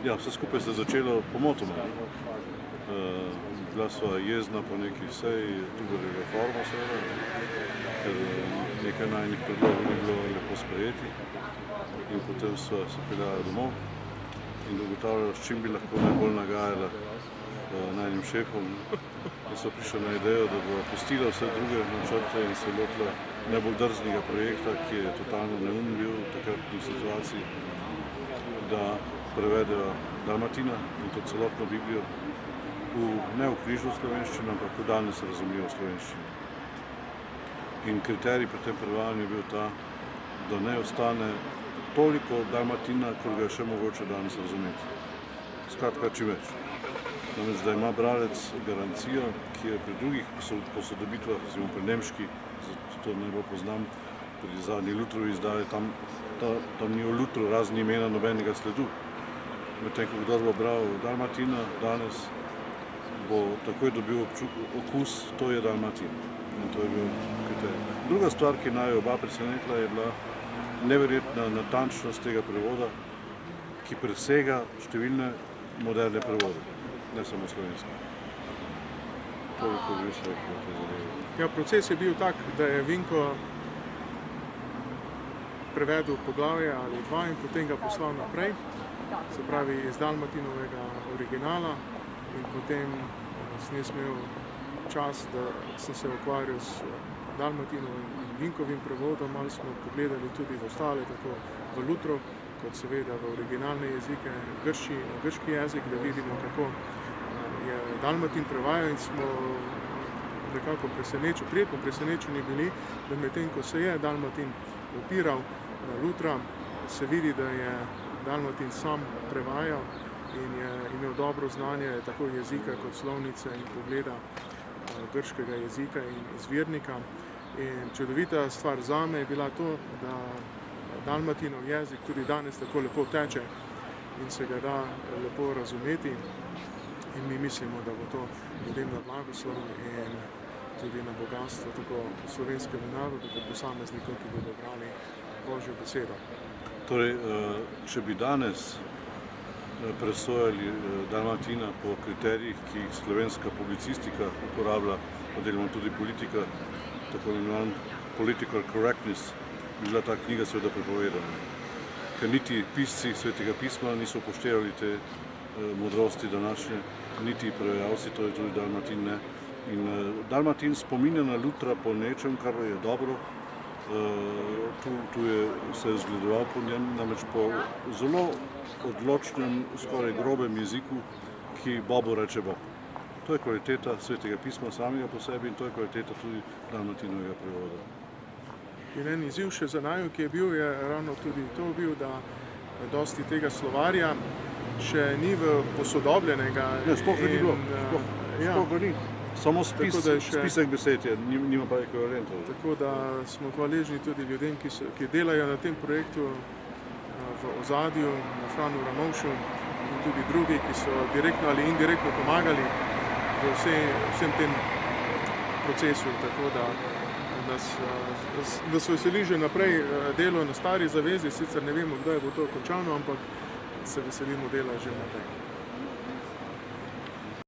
Ja, vse skupaj se je začelo pomotoma. Bila sva jezna po neki seji, tudi reforma seveda, ker nekaj najnih predlogov ni bilo lepo sprejeti in potem sva se peljala domov in ugotavljala, s čim bi lahko najbolj nagajala najnim šefom. In sva prišla na idejo, da bo pustila vse druge načrte in se lotila najbolj drznega projekta, ki je totalno neumn bil v takratni situaciji, da prevedejo Dalmatina in to celotno Biblijo ne v križno slovenščino, ampak v danes razumljivo slovenščino. In kriterij pri tem prevajanju je bil ta, da ne ostane toliko Dalmatina, kot ga je še mogoče danes razumeti. Skratka, čim več. Namreč, da ima bralec garancijo, ki je pri drugih posodobitvah, recimo pri nemški, zato najbolj poznam, pri zadnji Lutrovi izdaji, tam ni o Lutru razni imena nobenega sledu. Medtem, ko kdor bo bral Dalmatina danes, bo takoj dobil okus, to je Dalmatin. In to je bil kriterij. Druga stvar, ki naj oba presenetila, je bila neverjetna natančnost tega prevoda, ki presega številne moderne prevode, ne samo slovenske. Toliko bi jaz rekel o tej zadevi. Ja, proces je bil tak, da je Vinko prevedel poglavje ali dva in potem ga poslal naprej, se pravi iz Dalmatinovega originala, in potem sem jaz imel čas, da sem se ukvarjal s Dalmatinovim in Vinkovim prevodom, malo smo pogledali tudi v ostale, tako v Lutro, kot seveda v originalne jezike, grški jezik, da vidimo, kako je Dalmatin prevajal, in smo nekako prijetno presenečeni bili, da medtem, ko se je Dalmatin opiral na Lutra, se vidi, da je Dalmatin sam prevajal in je imel dobro znanje tako jezika kot slovnice in pogleda grškega jezika in izvirnika. In čudovita stvar zame je bila to, da Dalmatinov jezik tudi danes tako lepo teče in se ga da lepo razumeti. In mi mislimo, da bo to ljudem na blagoslov in tudi na bogatstvo tako slovenskemu narodu, kot posameznikov, ki bodo brali Božjo besedo. Torej, če bi danes presojali Dalmatina po kriterijih, ki jih slovenska publicistika uporablja, pa deloma tudi politika, tako imenovan political correctness, bi bila ta knjiga seveda prepovedana. Ker niti pisci Svetega pisma niso upoštevali te modrosti današnje, niti prevajalci, to je tudi Dalmatin ne. In Dalmatin spominja na Lutra po nečem, kar je dobro. Tu se je zgledoval po njem, namreč po zelo odločnem, skoraj grobem jeziku, ki Bobu reče Bob. To je kvaliteta Svetega pisma samega po sebi in to je kvaliteta tudi Dalmatinovega prevoda. In en izziv še za naju, ki je bil, je ravno tudi to bil, da dosti tega slovarja še ni v posodobljenega. Ne, sploh ga ni bilo, sploh ga ni. Samo spisek besed je, nima pa ekvivalentov. Tako da smo hvaležni tudi ljudem, ki delajo na tem projektu v ozadju, na Franu Ramovšu in tudi drugi, ki so direktno ali indirektno pomagali v vsem tem procesu. Tako da nas veseli že naprej delo na stari zavezi, sicer ne vemo, kdaj bo to končano, ampak se veselimo dela že naprej.